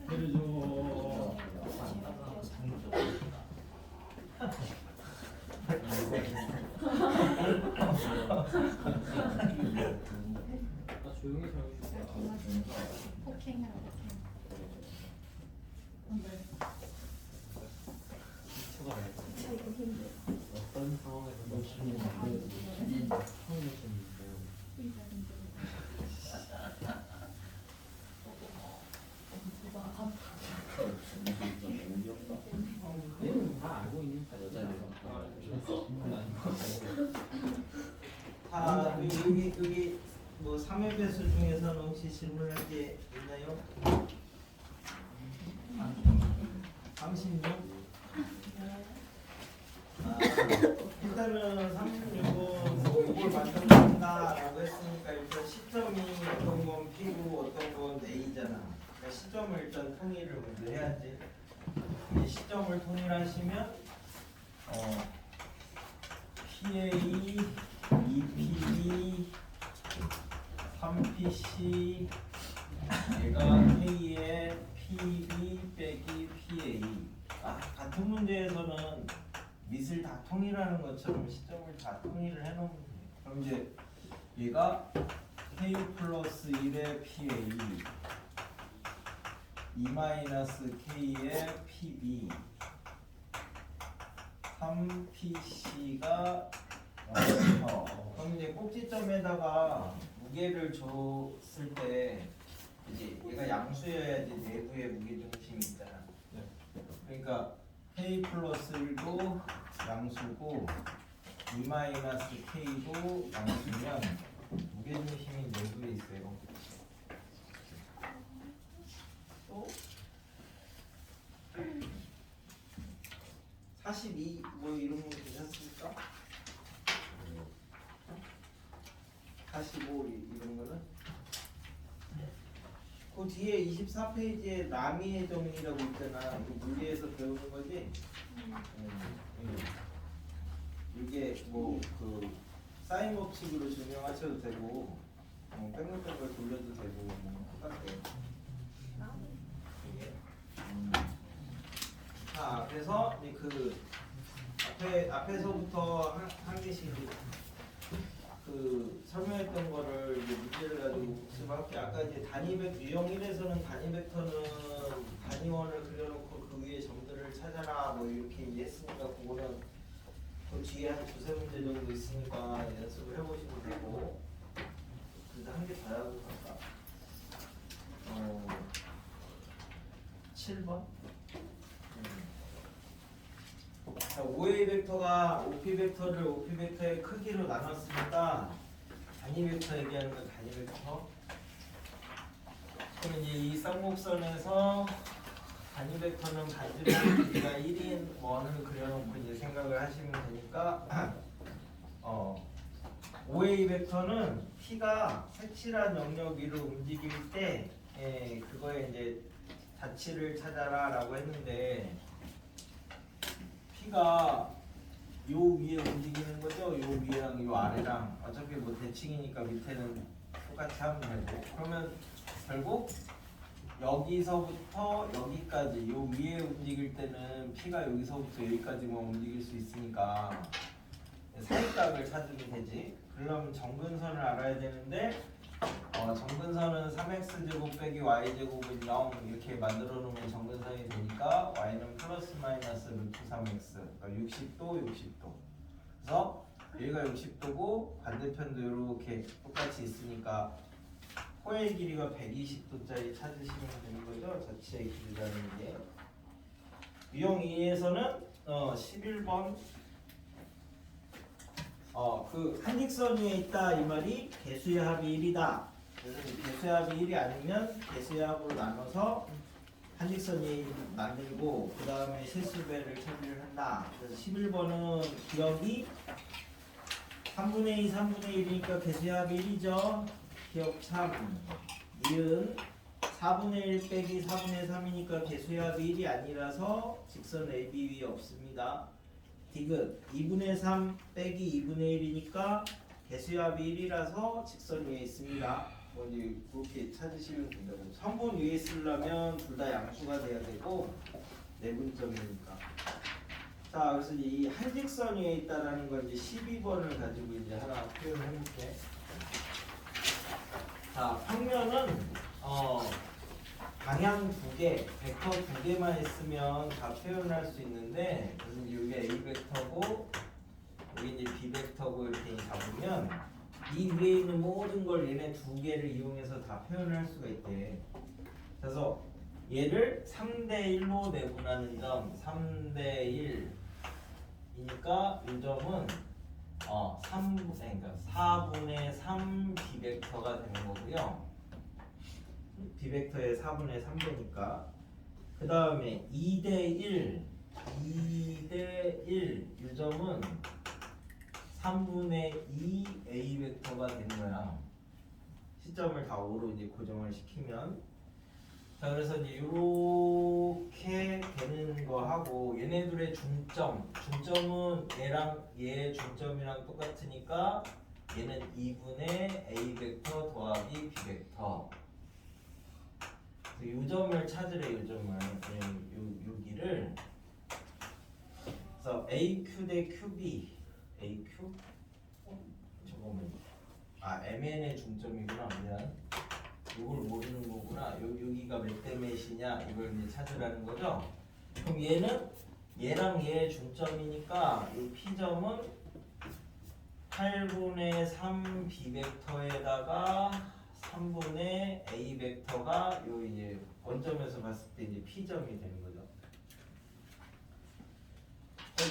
내려줘. 나 조용히 살고 폭행이라 폭행. 싶어. 이거 힘들어. 어떤 상황에서 놓치는 건데 처음 놓쳤는데요. 얘는 다 알고 있는 자, 여기 뭐 3회 배수 중에서는 혹시 질문할 게 있나요? 36? 일단은 36은 이걸 만들어낸다라고 했으니까 일단 시점이 어떤 건 P고 어떤 건 A잖아. 그러니까 시점을 일단 통일을 먼저 해야지. 이 시점을 통일하시면 PA, 2PB, 3PC 얘가 K의 PB 빼기 PA. 같은 문제에서는 밑을 다 통일하는 것처럼 시점을 다 통일을 해놓으면 돼요. 그럼 이제 얘가 K 플러스 1의 PA 2 마이너스 K의 PB 3PC가 그럼 이제 꼭지점에다가 무게를 줬을 때 이제 얘가 양수여야지 내부에 무게중심이 있잖아. 그러니까 K 플러스 1도 양수고 2 마이너스 K도 양수면 무게중심이 내부에 있어요. 또 42 뭐 이런 거 괜찮습니까? 45 이런 거는 그 뒤에 24페이지에 남이의 정리라고 있잖아. 이거 물리에서 배우는 거지? 이게 뭐 그 사인 법칙으로 증명하셔도 되고 뺑글뺑글 돌려도 되고 뭐 똑같아요. 이게 자, 그래서 이제 그 앞에서부터 한 개씩 그 설명했던 거를 이제 문제를 가지고 복습할게. 아까 이제 유형 1에서는 단위 벡터는 단위원을 그려놓고 그 위에 점들을 찾아라 뭐 이렇게 했으니까 그거는 그 뒤에 한 두세 문제 정도 있으니까 연습을 해보시면 되고. 그래도 한 개 더 하고 갈까? 7번. 자, 5A 벡터가 OP 벡터를 OP 벡터의 크기로 나눴으니까 단위 벡터 얘기하는 건 단위 벡터. 그럼 이제 이 쌍곡선에서 단위 벡터는 반지름 길이가 1인 원을 그려놓고 이제 생각을 하시면 되니까 5A 벡터는 P가 색칠한 영역 위로 움직일 때 그거에 이제 자치를 찾아라라고 했는데 P가 요 위에 움직이는 거죠. 요 위랑 요 아래랑 어차피 뭐 대칭이니까 밑에는 똑같이 하면 되고 그러면 결국 여기서부터 여기까지 요 위에 움직일 때는 P가 여기서부터 여기까지만 움직일 수 있으니까 사이각을 찾으면 되지. 그러면 정근선을 알아야 되는데 정근선은 3x제곱 빼기 y제곱은 0 이렇게 만들어 놓으면 정근선이 되니까 y는 플러스 마이너스 루트 3x 그러니까 60도 60도. 그래서 여기가 60도고 반대편도 이렇게 똑같이 있으니까 코의 길이가 120도짜리 찾으시면 되는 거죠. 자치의 길이라는 게. 유형 2에서는 11번 그 한직선 위에 있다 이 말이 개수의 합이 1이다. 그래서 개수의 합이 1이 아니면 개수의 합으로 나눠서 한직선 위에 만들고 그 다음에 실수배를 처리를 한다. 그래서 11번은 기억이 3분의 2, 3분의 1이니까 개수의 합이 1이죠. 기억 참. 니은 4분의 1 빼기 4분의 3이니까 개수의 합이 1이 아니라서 직선 AB 위에 없습니다. 디귿 2분의 3 빼기 2분의 1이니까 개수의 합이 1이라서 직선 위에 있습니다. 뭐 이제 그렇게 찾으시면 된다고. 3분 위에 쓰려면 둘 다 양수가 돼야 되고 내분점이니까. 자, 그래서 이 한직선 위에 있다라는 건 이제 12번을 가지고 이제 하나 표현을 해볼게. 자, 평면은 방향 두 개, 벡터 두 개만 있으면 다 표현할 수 있는데, 그래서 이게 A 벡터고 여기 이제 B 벡터고 이렇게 잡으면 이 위에 있는 모든 걸 얘네 두 개를 이용해서 다 표현할 수가 있대. 그래서 얘를 3대 1로 내분하는 점, 3대 1이니까 이 점은 그러니까 4분의 3 비벡터가 되는 거고요. 비벡터의 4분의 3되니까. 그 다음에 2대 1 이 점은 3분의 2 A 벡터가 되는 거야. 시점을 다 5로 이제 고정을 시키면. 자, 그래서 이제 이렇게 되는 거 하고 얘네들의 중점은 얘랑 얘의 중점이랑 똑같으니까 얘는 2분의 A 벡터 더하기 B 벡터. 이 점을 찾으래. 이 점을 여기를. 그래서 AQ 대 QB. AQ? 저거는 MN의 중점이구나. 미안. 이걸 모르는 거구나. 여기가 몇 대 몇이냐 이걸 이제 찾으라는 거죠. 그럼 얘는 얘랑 얘의 중점이니까 이 P점은 8분의 3 B벡터에다가 3분의 A 벡터가 요 이제 원점에서 봤을 때 이제 P점이 되는 거죠.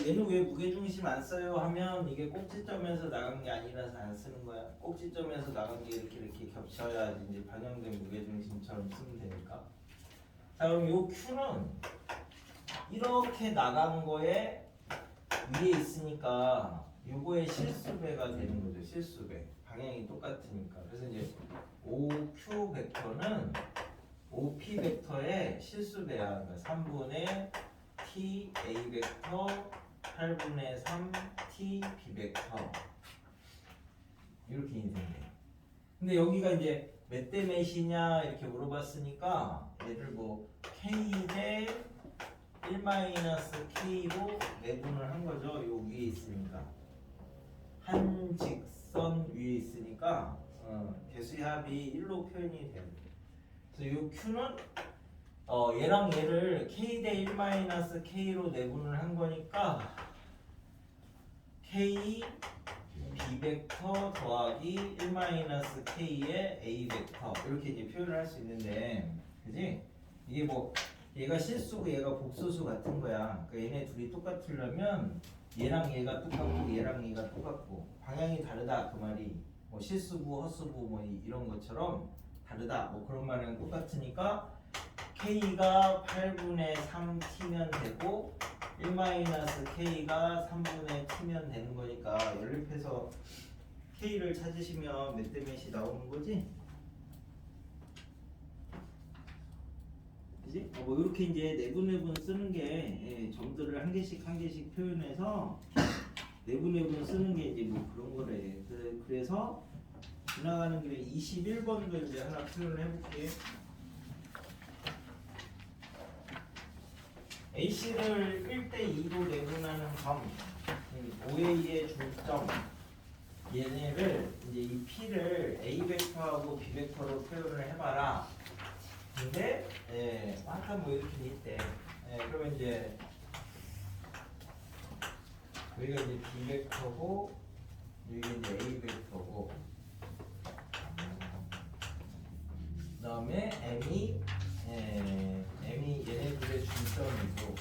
얘는 왜 무게중심 안 써요 하면 이게 꼭지점에서 나간 게 아니라서 안 쓰는 거야. 꼭지점에서 나간 게 이렇게 겹쳐야지 이제 반영된 무게중심처럼 쓰면 되니까. 자, 그럼 요 Q는 이렇게 나간 거에 위에 있으니까 요거의 실수배가 되는 거죠. 실수배. 방향이 똑같으니까. 그래서 이제 OQ 벡터는 OP 벡터의 실수배야. 그러니까 3분의 T A 벡터 8분의 3 T B 벡터 이렇게 인생돼요. 근데 여기가 이제 몇 대 몇이냐 이렇게 물어봤으니까 얘를 뭐 K 대 1-K로 내분을 한 거죠. 요 위에 있으니까 한 직선 위에 있으니까 개수합이 1로 표현이 돼요. 그래서 요 Q는 얘랑 얘를 K 대 1-K로 내분을 한 거니까 K B 벡터 더하기 1-K의 A 벡터 이렇게 이제 표현을 할 수 있는데, 그지? 이게 뭐 얘가 실수고 얘가 복소수 같은 거야. 그러니까 얘네 둘이 똑같으려면 얘랑 얘가 똑같고 얘랑 얘가 똑같고 방향이 다르다 그 말이. 뭐 실수부 허수부 뭐 이런 것처럼 다르다 뭐 그런 말이랑 똑같으니까 K가 8분의 3T면 되고 1-K가 3분의 T면 되는 거니까 연립해서 K를 찾으시면 몇 대 몇이 나오는 거지? 그지? 뭐 이렇게 이제 내분 쓰는 게 점들을 한 개씩 표현해서 내분 쓰는 게 이제 뭐 그런 거래. 그래서 지나가는 길에 21번도 이제 하나 표현을 해볼게. AC를 1대2로 내분하는 점, OA의 중점, 얘네를 이제 이 P를 A 벡터하고 B 벡터로 표현을 해봐라. 근데 아까 뭐 이렇게 돼 있대. 그러면 이제 여기가 이제 B 벡터고 여기가 이제 A 벡터고, 그다음에 M이 얘네들의 중점이고,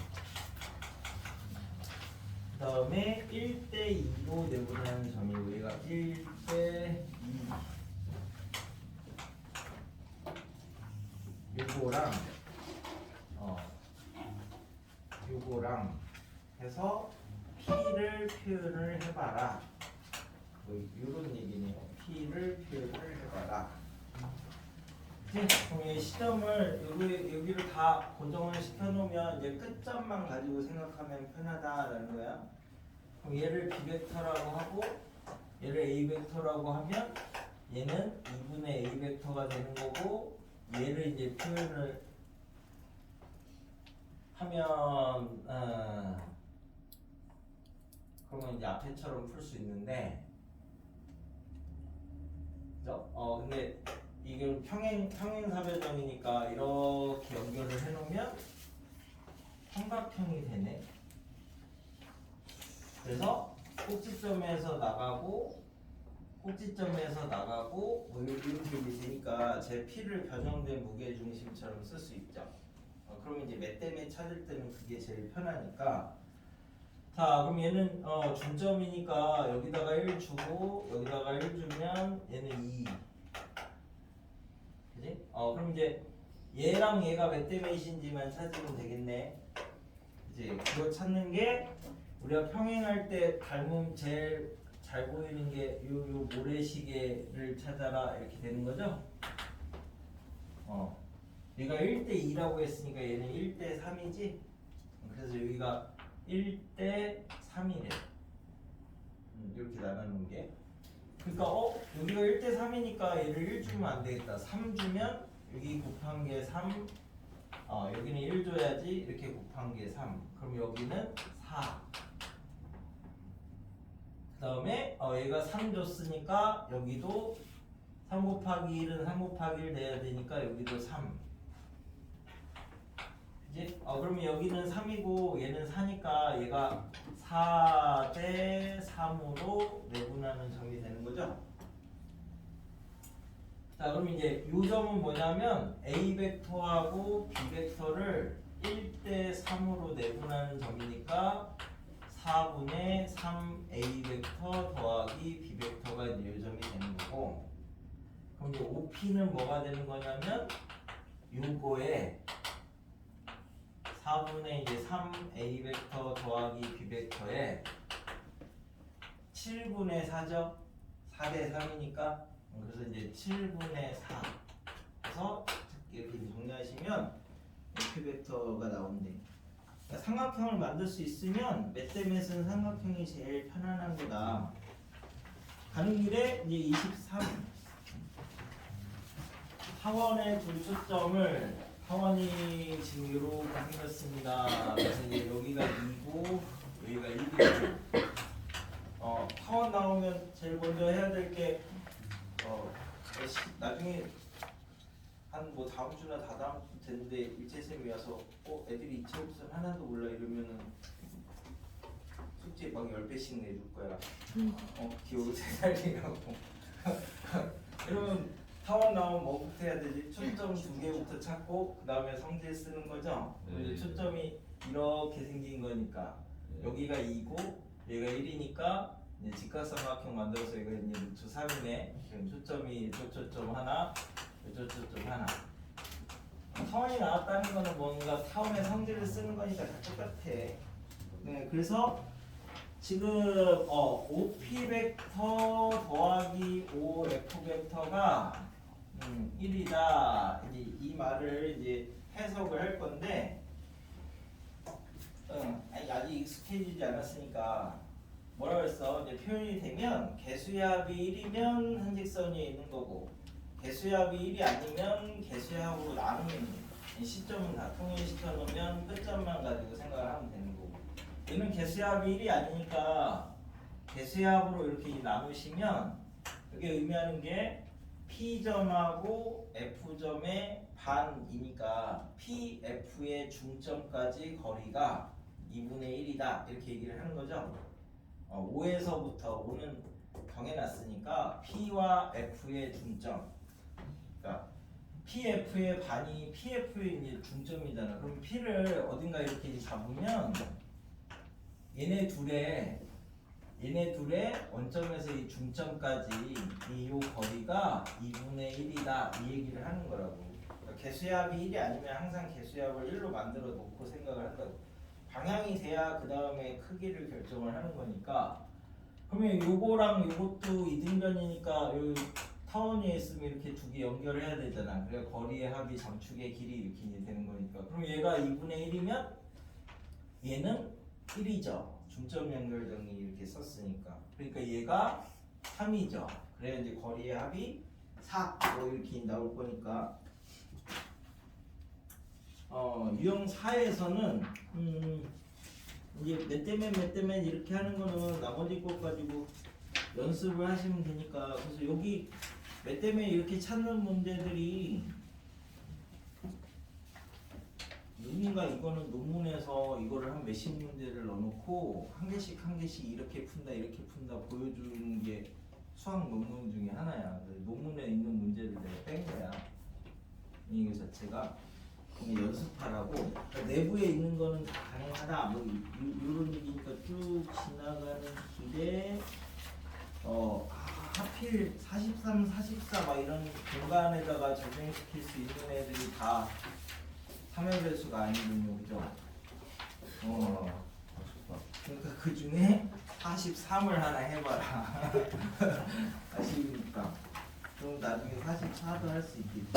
그 다음에 1대2로 내분하는 점이 우리가 1대2 요거랑 해서 P를 표현을 해봐라. 뭐 이런 얘기네요. P를 표현을 해봐라. 그럼 이 시점을 여기를 다 고정을 시켜놓으면 이제 끝점만 가지고 생각하면 편하다라는 거야. 그럼 얘를 B 벡터라고 하고 얘를 A 벡터라고 하면 얘는 2분의 A 벡터가 되는 거고 얘를 이제 표현을 하면 그러면 이제 앞에처럼 풀 수 있는데 그죠? 근데 이게 평행사변형이니까 이렇게 연결을 해놓으면 삼각형이 되네. 그래서 꼭지점에서 나가고 뭐 이렇게 되니까 제 P를 변형된 무게중심처럼 쓸 수 있죠. 그러면 이제 몇 대몇 찾을 때는 그게 제일 편하니까. 자, 그럼 얘는 중점이니까 여기다가 1 주고 여기다가 1 주면 얘는 2. 그지? 그럼 이제 얘랑 얘가 몇 대 몇인지만 찾으면 되겠네. 이제 그거 찾는 게 우리가 평행할 때 닮은 제일 잘 보이는 게 요 모래시계를 찾아라 이렇게 되는 거죠? 얘가 1대 2라고 했으니까 얘는 1대 3이지? 그래서 여기가 1대 3이래. 이렇게 나누는 게. 그러니까 여기가 1대 3이니까 얘를 1 주면 안 되겠다. 3 주면 여기 곱한 게 3. 여기는 1 줘야지. 이렇게 곱한 게 3. 그럼 여기는 4. 그 다음에 얘가 3 줬으니까 여기도 3 곱하기 1은 3 곱하기 1 돼야 되니까 여기도 3. 그지? 그러면 여기는 3이고 얘는 4니까 얘가 4대 3으로 내분하는 점이 되는 거죠? 자, 그럼 이제 이 점은 뭐냐면 A 벡터하고 B 벡터를 1대 3으로 내분하는 점이니까 4분의 3 A 벡터 더하기 B 벡터가 이제 이 점이 되는 거고, 그럼 이제 OP는 뭐가 되는 거냐면 요거에 4분의 이제 3 A 벡터 더하기 B 벡터에 7분의 4죠. 4대 3이니까 그래서 이제 7분의 4. 그래서 이렇게 정리하시면 AP 벡터가 나온대. 그러니까 삼각형을 만들 수 있으면 몇 대 몇은 삼각형이 제일 편안한 거다. 가는 길에 이제 23. 타원의 불초점을 타원이 지금 이렇게 생겼습니다. 그래서 이제 여기가 2고 여기가 1이고 타원 나오면 제일 먼저 해야 될 게 나중에 한 뭐 다음 주나 다다음 주 됐는데 일체쌤이 와서 애들이 이체옵션 하나도 몰라 이러면은 숙제 막 10배씩 내줄 거야. 기호 세살이라고. 이러면 타원 나오면 뭐부터 해야 되지? 초점 2개부터 찾고 그 다음에 성질 쓰는 거죠? 네. 초점이 이렇게 생긴 거니까 여기가 2고 얘가 1이니까 이제 직각삼각형 만들어서 이거 이제 루트 3이네. 그럼 초점이 초점 하나, 초점 하나. 타원이 나왔다는 거는 뭔가 타원의 성질을 쓰는 거니까 다 똑같아. 네, 그래서 지금 OP 벡터 더하기 OF 벡터가 1이다. 이제 이 말을 이제 해석을 할 건데, 아직 익숙해지지 않았으니까 뭐라고 했어? 이제 표현이 되면 개수합이 1이면 한 직선이 있는 거고, 개수합이 1이 아니면 개수합으로 나누면 시점은 다 통일시켜 놓으면 끝점만 가지고 생각을 하면 되는 거고, 얘는 개수합이 1이 아니니까 개수합으로 이렇게 나누시면 이게 의미하는 게 P점하고 F점의 반이니까 PF의 중점까지 거리가 2분의 1이다 이렇게 얘기를 하는 거죠. 5에서부터 5는 정해놨으니까 P와 F의 중점, 그러니까 PF의 반이 PF의 이제 중점이잖아. 그럼 P를 어딘가 이렇게 잡으면 얘네 둘의 원점에서 이 중점까지 이 거리가 2분의 1이다 이 얘기를 하는 거라고. 그러니까 개수합이 1이 아니면 항상 개수합을 1로 만들어 놓고 생각을 한다고. 방향이 돼야 그 다음에 크기를 결정을 하는 거니까. 그러면 요거랑 요것도 이등변이니까 요 타원이 있으면 이렇게 두 개 연결해야 되잖아. 그래 거리의 합이 장축의 길이 이렇게 되는 거니까. 그럼 얘가 2분의 1이면 얘는 1이죠. 중점 연결 정리 이렇게 썼으니까. 그러니까 얘가 3이죠. 그래야 이제 거리의 합이 4 뭐 이렇게 나올 거니까 유형 4에서는 이제 몇 대면 이렇게 하는 거는 나머지 것 가지고 연습을 하시면 되니까. 그래서 여기 몇 대면 이렇게 찾는 문제들이 누군가 이거는 논문에서 이거를 한 몇십 문제를 넣어놓고 한 개씩 이렇게 푼다 보여주는 게 수학 논문 중에 하나야. 논문에 있는 문제를 내가 뺀 거야. 이거 자체가 연습하라고. 그러니까 내부에 있는 거는 다 가능하다. 뭐 이런 얘기니까 쭉 지나가는 길에 하필 43, 44 막 이런 공간에다가 적용시킬 수 있는 애들이 다 3의 배수가 아니군요, 그죠? 그러니까 그 중에 43을 하나 해봐라. 아시니까. 그럼 나중에 44도 할 수 있겠지.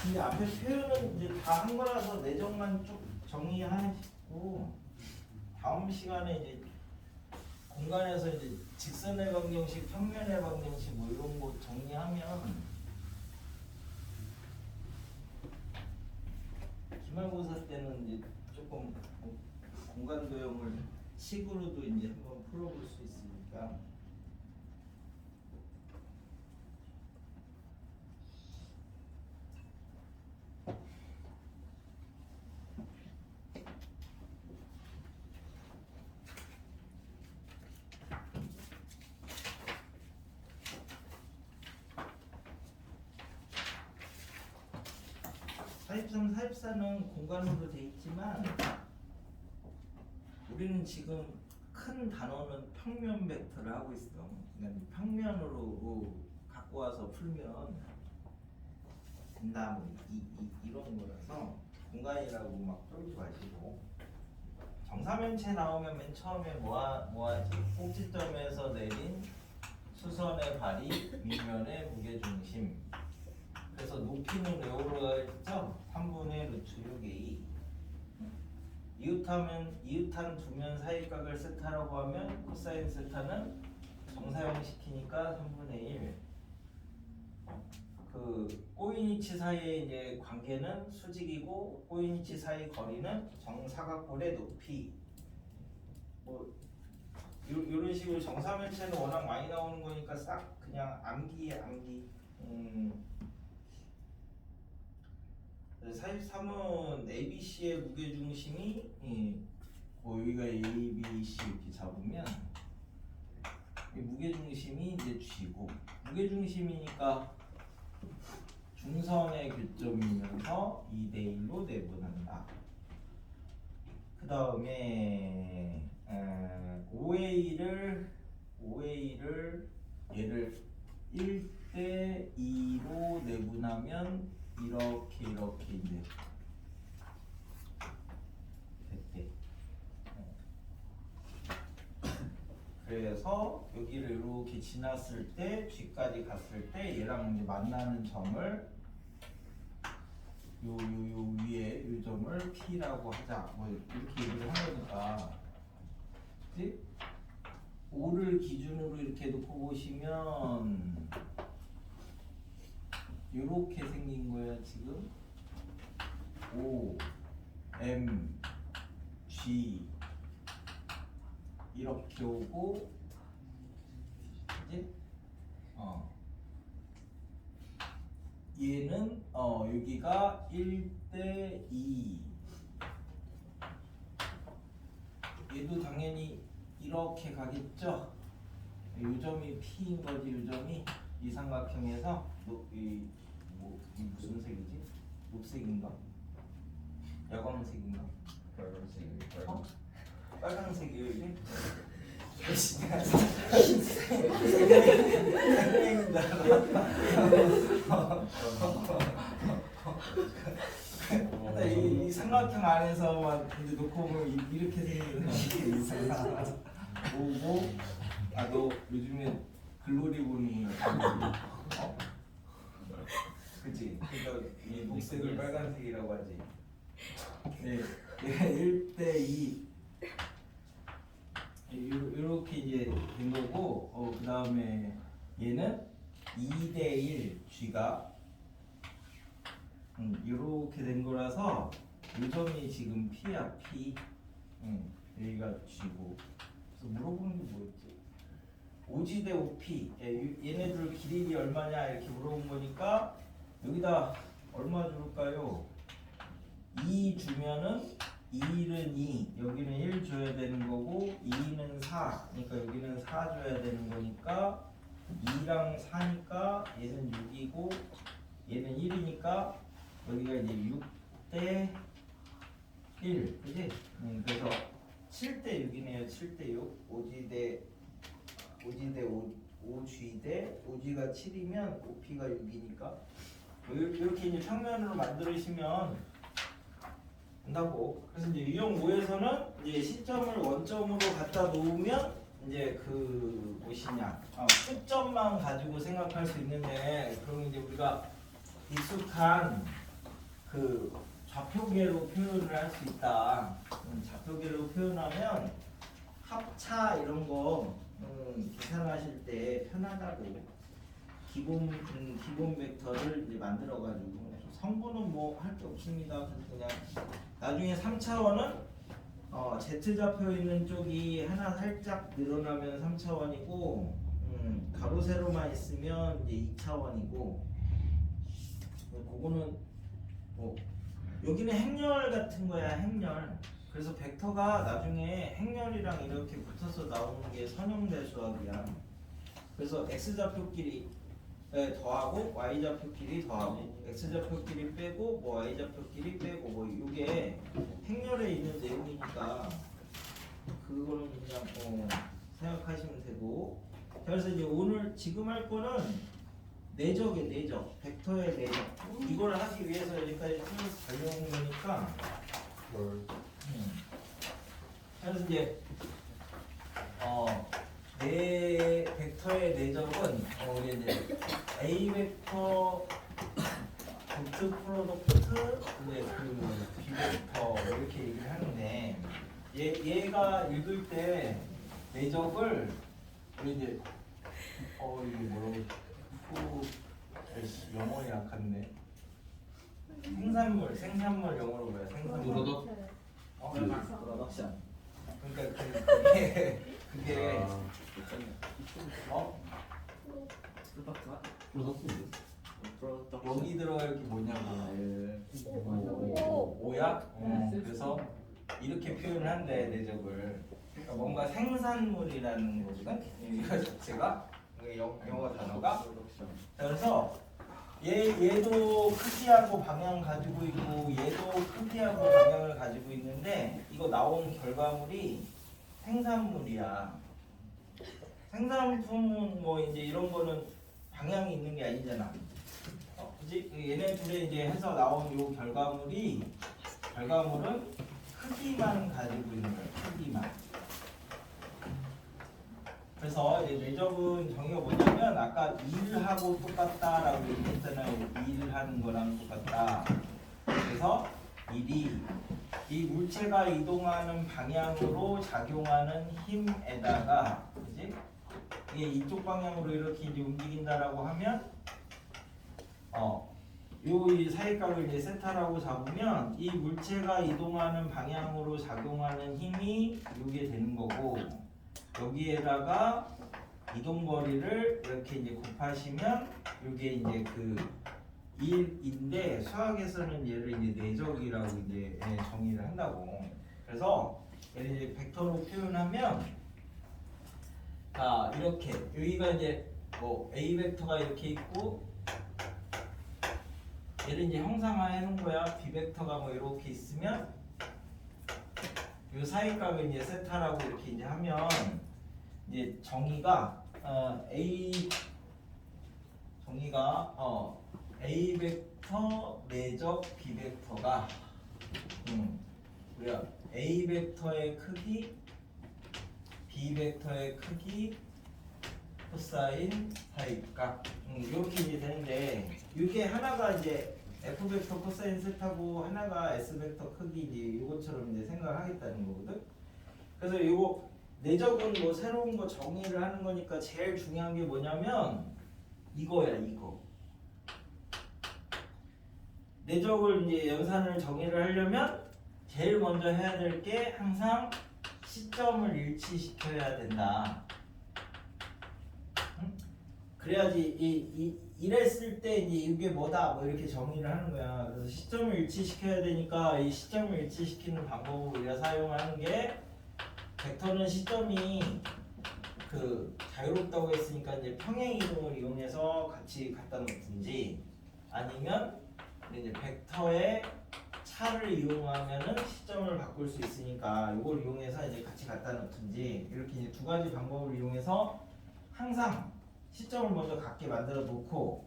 근데 앞에 표현은 이제 다 한 거라서 내정만 쭉 정리하시고 다음 시간에 이제 공간에서 이제 직선의 방정식, 평면의 방정식 뭐 이런 거 정리하면 기말고사 때는 이제 조금 공간 도형을 식으로도 이제 한번 풀어볼 수 있으니까. (43, 44는) 공간으로 돼 있지만 우리는 지금 큰 단어는 평면 벡터를 하고 있어. 그러니까 평면으로 갖고 와서 풀면 된다 뭐 이런 거라서 공간이라고 막 쫄지 마시고. 정사면체 나오면 맨 처음에 뭐하지? 꼭지점에서 내린 수선의 발이 밑면의 무게중심. 그래서 높이는 외우러가 있죠? 3분의 루트 6a. 이웃한 두 면 사이각을 세타라고 하면 코사인 세타는 정사형시키니까 3분의 1. 그 꼬인위치 사이의 이제 관계는 수직이고 꼬인위치 사이 거리는 정사각골의 높이. 뭐 이런 식으로 정사면체는 워낙 많이 나오는 거니까 싹 그냥 암기에 암기. 43은 ABC의 무게중심이 여기가 ABC 이렇게 잡으면 이 무게중심이 이제 G고, 무게중심이니까 중선의 교점이면서 2대1로 내분한다. 그 다음에 OA를 얘를 1대2로 내분하면 이렇게 이제 됐대. 그래서 여기를 이렇게 지났을 때 G까지 갔을 때 얘랑 이제 만나는 점을 요 위에 이 점을 P라고 하자. 뭐 이렇게 얘기를 한 거니까. 그치? 5를 기준으로 이렇게 놓고 보시면 이렇게 생긴 거야 지금. O, M, G 이렇게 오고, 이제 얘는 여기가 1대2. 얘도 당연히 이렇게 가겠죠. 요 점이 P인 거지. 요 점이 이 삼각형에서 이 무슨 색이지? 녹색인가? 야광색인가? 빨간색이 빨간색이에요 이게? 이 삼각형 안에서만 이제 놓고 보면 이렇게 생기는 게 있어요. 보고 너 요즘에 글로리 보는구나. 그치? 그러니까 이 녹색을 빨간색이라고 하지. 네, 얘가 1대2. 이렇게 이제 된 거고, 그 다음에 얘는 2대1 G가 이렇게 된 거라서 이 점이 지금 P야, P. 여기가 G고. 그래서 물어보는 게 뭐였지? OG 대 OP. 얘네들 길이 얼마냐 이렇게 물어본 거니까 여기다 얼마 줄까요? 2 주면은 1은 2, 여기는 1 줘야 되는 거고 2는 4, 그러니까 여기는 4 줘야 되는 거니까 2랑 4니까 얘는 6이고 얘는 1이니까 여기가 이제 6대 1, 그지? 그래서 7대 6이네요. 7대 6. OG 대 OG 대 OG가 7이면 OP가 6이니까 이렇게 이제 평면으로 만들으시면 된다고. 그래서 이제 유형 5에서는 이제 시점을 원점으로 갖다 놓으면 이제 그 무엇이냐 끝점만 가지고 생각할 수 있는데, 그럼 이제 우리가 익숙한 그 좌표계로 표현을 할 수 있다. 좌표계로 표현하면 합차 이런 거 계산하실 때 편하다고. 기본 벡터를 이제 만들어 가지고 성분은 뭐 할 게 없습니다. 그냥 나중에 3차원은 Z 좌표 있는 쪽이 하나 살짝 늘어나면 3차원이고 가로 세로만 있으면 이제 2차원이고, 그거는 뭐 여기는 행렬 같은 거야, 행렬. 그래서 벡터가 나중에 행렬이랑 이렇게 붙어서 나오는 게 선형대수학이야. 그래서 X좌표끼리 더하고 Y좌표끼리 더하고 X좌표끼리 빼고 뭐 Y좌표끼리 빼고 뭐 이게 행렬에 있는 내용이니까 그거는 그냥 생각하시면 되고. 그래서 이제 오늘 지금 할 거는 내적의 내적, 벡터의 내적. 이걸 하기 위해서 여기까지 쭉 달려온 거니까. 그래서 이제 내 벡터의 내적은 우리 이제 A 벡터 도트 프로덕트 근데 그 B 벡터 이렇게 얘기를 하는데 얘가 읽을 때 내적을 우리 이제 이게 뭐라고 영어에 약한데 생산물 영어로 뭐야? 생산물. 프로덕션. 그러니까 그게 여기 들어가 이렇게 뭐냐고. 오야? 그래서 이렇게 표현을 한대, 내적을. 그러니까 뭔가 생산물이라는 거거든. 이거 자체가 영어 단어가. 그래서 얘도 크기하고 방향 가지고 있고 얘도 크기하고 방향을 가지고 있는데 이거 나온 결과물이 생산물이야. 생산품은 뭐 이제 이런 거는 방향이 있는 게 아니잖아. 그지? 얘네 둘이 이제 해서 나온 요 결과물은 크기만 가지고 있는 거야. 크기만. 그래서 이제 내적은 정의가 뭐냐면 아까 일하고 똑같다라고 얘기했잖아요. 일하는 거랑 똑같다. 그래서 일이 이 물체가 이동하는 방향으로 작용하는 힘에다가, 그지? 이게 이쪽 방향으로 이렇게 이제 움직인다라고 하면 이 사이값을 이제 세타라고 잡으면 이 물체가 이동하는 방향으로 작용하는 힘이 이게 되는 거고, 여기에다가 이동거리를 이렇게 이제 곱하시면 이게 이제 그 1인데 수학에서는 얘를 이제 내적이라고 이제 정의를 한다고. 그래서 얘를 이제 벡터로 표현하면 이렇게 여기가 이제 뭐 A 벡터가 이렇게 있고 얘를 이제 형상화해 놓은 거야. B 벡터가 뭐 이렇게 있으면 이 사이값을 이제 세타라고 이렇게 이제 하면 이제 정의가 A 벡터 내적 B 벡터가 우리가 A 벡터의 크기, B 벡터의 크기, 코사인 사이값 이렇게 이제 되는데 이게 하나가 이제 F 벡터 코사인 세타고 하나가 S 벡터 크기 이제 이것처럼 이제 생각을 하겠다는 거거든. 그래서 내적은 뭐 새로운 거 정의를 하는 거니까 제일 중요한 게 뭐냐면 이거야, 이거. 내적을 이제 연산을 정의를 하려면 제일 먼저 해야 될 게 항상 시점을 일치시켜야 된다. 응? 그래야지 이랬을 때 이제 이게 뭐다 뭐 이렇게 정의를 하는 거야. 그래서 시점을 일치시켜야 되니까 이 시점을 일치시키는 방법을 우리가 사용하는 게 벡터는 시점이 그 자유롭다고 했으니까 이제 평행 이동을 이용해서 같이 갖다 놓든지 아니면 이제 벡터의 차를 이용하면은 시점을 바꿀 수 있으니까 이걸 이용해서 이제 같이 갖다 놓든지 이렇게 이제 두 가지 방법을 이용해서 항상 시점을 먼저 갖게 만들어 놓고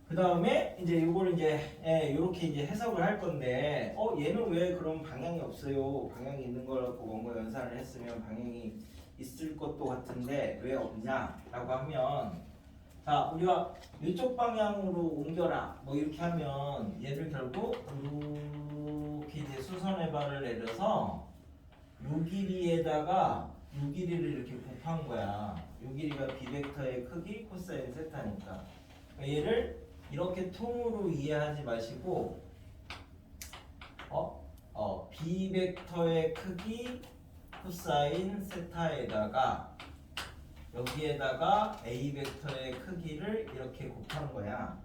그 다음에 이제 이걸 이제 이렇게 이제 해석을 할 건데 얘는 왜 그럼 방향이 없어요? 방향이 있는 걸 갖고 원고 연산을 했으면 방향이 있을 것도 같은데 왜 없냐라고 하면 자 우리가 이쪽 방향으로 옮겨라 뭐 이렇게 하면 얘를 결국 이렇게 이제 수선의 발을 내려서 요 길이에다가 요 길이를 이렇게 곱한 거야. 요 길이가 비벡터의 크기 코사인 세타니까 얘를 이렇게 통으로 이해하지 마시고 비벡터의 크기 코사인 세타에다가 여기에다가 A 벡터의 크기를 이렇게 곱한 거야.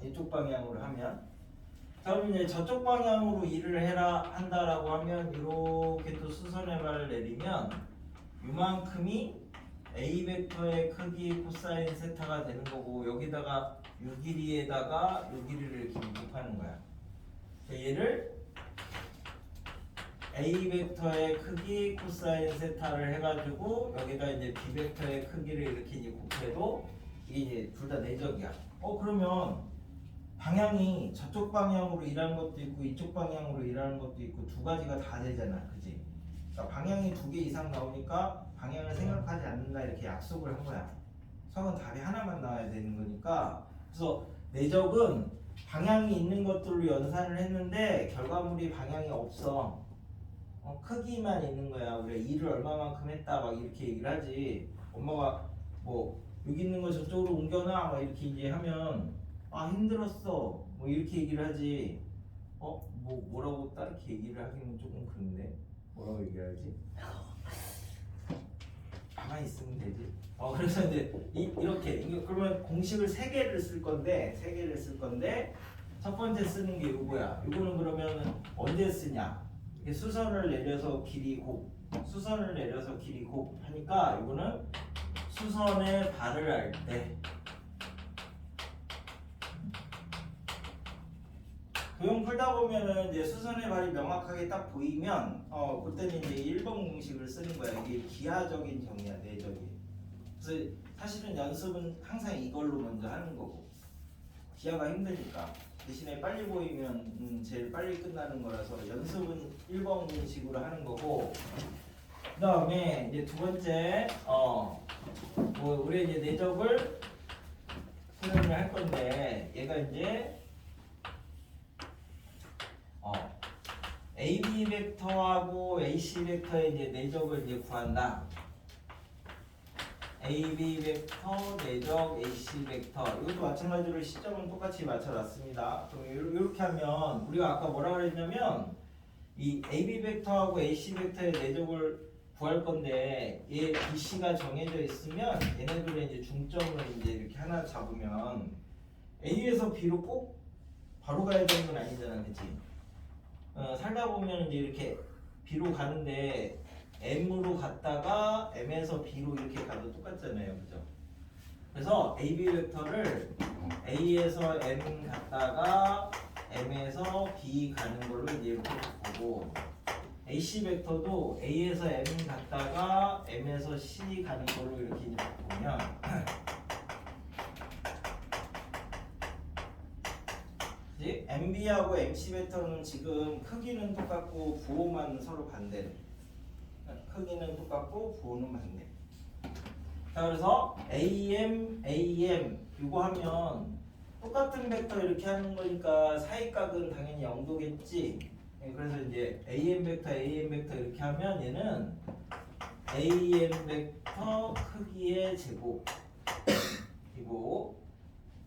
이쪽 방향으로 하면. 자, 그럼 이제 저쪽 방향으로 일을 해라 한다라고 하면 이렇게 또 수선의 발을 내리면 이만큼이 A 벡터의 크기 코사인 세타가 되는 거고 여기다가 요 길이에다가 요 길이를 이렇게 곱하는 거야. 얘를 A 벡터의 크기 코사인 세타를 해가지고 여기다 이제 B 벡터의 크기를 이렇게 이제 곱해도 이게 이제 둘 다 내적이야. 그러면 방향이 저쪽 방향으로 일하는 것도 있고 이쪽 방향으로 일하는 것도 있고 두 가지가 다 되잖아, 그지? 그러니까 방향이 두 개 이상 나오니까 방향을 생각하지 않는다 이렇게 약속을 한 거야. 성은 답이 하나만 나와야 되는 거니까. 그래서 내적은 방향이 있는 것들로 연산을 했는데 결과물이 방향이 없어. 크기만 있는 거야. 우리가 일을 얼마만큼 했다 막 이렇게 얘기를 하지. 엄마가 뭐 여기 있는 거 저쪽으로 옮겨놔 막 이렇게 이제 하면 힘들었어 뭐 이렇게 얘기를 하지. 뭐라고 딱이렇게 얘기를 하기는 조금 그런데 뭐라고 얘기를 하지? 가만히 있으면 되지. 그래서 이제 이렇게 그러면 공식을 세 개를 쓸 건데 첫 번째 쓰는 게 요거야. 요거는 그러면 언제 쓰냐? 수선을 내려서 길이 곱 하니까 이거는 수선의 발을 할 때 도형 풀다 보면은 이제 수선의 발이 명확하게 딱 보이면 그때는 이제 1번 공식을 쓰는 거야. 이게 기하적인 정의야, 내적이. 그래서 사실은 연습은 항상 이걸로 먼저 하는 거고 기하가 힘드니까 대신에 빨리 보이면 제일 빨리 끝나는 거라서 연습은 1번 공식으로 하는 거고 그 다음에 이제 두 번째 우리 이제 내적을 수련을 할 건데 얘가 이제 AB 벡터하고 AC 벡터의 이제 내적을 이제 구한다. AB 벡터, 내적, AC 벡터 이것도 마찬가지로 시점은 똑같이 맞춰놨습니다. 그럼 이렇게 하면 우리가 아까 뭐라 그랬냐면 이 AB 벡터하고 AC 벡터의 내적을 구할 건데 얘 BC가 정해져 있으면 얘네들의 이제 중점을 이제 이렇게 하나 잡으면 A에서 B로 꼭 바로 가야 되는 건 아니잖아, 그치? 살다 보면 이제 이렇게 B로 가는데 M으로 갔다가 M에서 B로 이렇게 가도 똑같잖아요, 그죠? 그래서 AB 벡터를 A에서 M 갔다가 M에서 B 가는 걸로 이제 이렇게 보고 AC 벡터도 A에서 M 갔다가 M에서 C 가는 걸로 이렇게 이제 보면 MB하고 MC 벡터는 지금 크기는 똑같고 부호만 서로 반대로. 크기는 똑같고 부호는 반대. 자, 그래서 AM, AM 이거 하면 똑같은 벡터 이렇게 하는 거니까 사이각은 당연히 0도겠지. 그래서 이제 AM 벡터 이렇게 하면 얘는 AM 벡터 크기의 제곱이고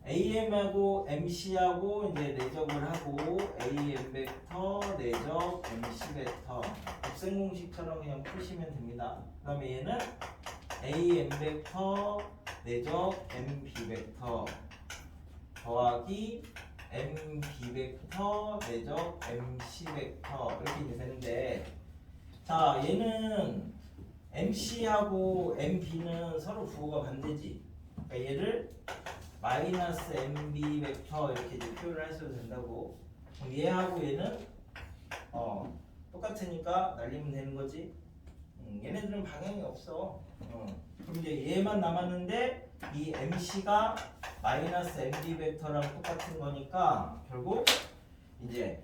AM하고 MC하고 이제 내적을 하고 AM 벡터 내적 MC 벡터 곱셈 공식처럼 그냥 푸시면 됩니다. 그다음에 얘는 AM 벡터 내적 MB 벡터 더하기 MB 벡터 내적 MC 벡터 이렇게 이제 되는데, 자 얘는 MC하고 MB는 서로 부호가 반대지. 그러니까 얘를 마이너스 MB 벡터 이렇게 이제 표현을 하셔도 된다고. 그럼 얘하고 얘는 똑같으니까 날리면 되는 거지. 얘네들은 방향이 없어. 그럼 이제 얘만 남았는데 이 MC가 마이너스 MB 벡터랑 똑같은 거니까 결국 이제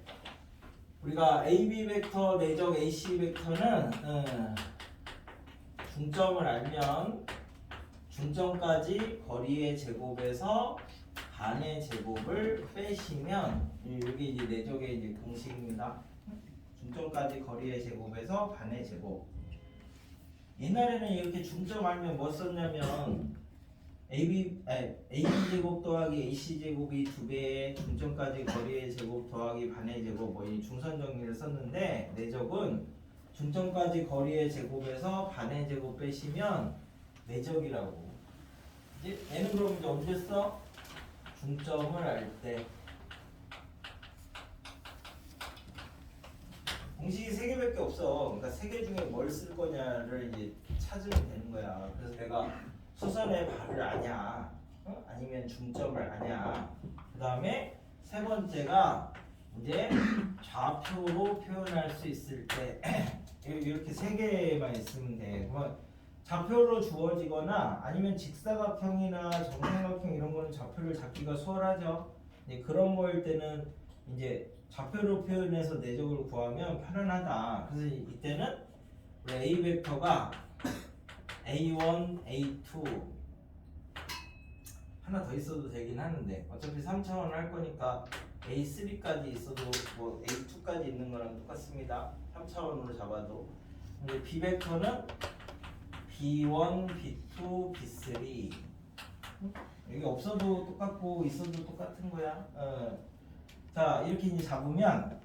우리가 AB 벡터 내적 AC 벡터는 중점을 알면 중점까지 거리의 제곱에서 반의 제곱을 빼시면 이게 이제 내적의 이제 공식입니다. 중점까지 거리의 제곱에서 반의 제곱. 옛날에는 이렇게 중점 알면 뭐 썼냐면 AB 제곱 더하기 AC 제곱이 2배의 중점까지 거리의 제곱 더하기 반의 제곱 뭐 이 중선 정리를 썼는데, 내적은 중점까지 거리의 제곱에서 반의 제곱 빼시면 내적이라고. 이제 얘는 그럼 이제 언제 써? 중점을 알 때. 공식이 3개밖에 없어. 그러니까 3개 중에 뭘 쓸 거냐를 이제 찾으면 되는 거야. 그래서 내가 수선의 발을 아냐, 아니면 중점을 아냐. 그 다음에 세 번째가 이제 좌표로 표현할 수 있을 때 이렇게 3개만 있으면 돼. 그러면 좌표로 주어지거나 아니면 직사각형이나 정삼각형 이런 거는 좌표를 잡기가 수월하죠. 그런 거일 때는 이제 좌표로 표현해서 내적을 구하면 편안하다. 그래서 이때는 우리 A 벡터가 A1, A2 하나 더 있어도 되긴 하는데 어차피 3차원 할 거니까 A3까지 있어도 뭐 A2까지 있는 거랑 똑같습니다. 3차원으로 잡아도. 근데 B 벡터는 B1, B2, B3 여기 없어도 똑같고 있어도 똑같은 거야. 자 이렇게 이제 잡으면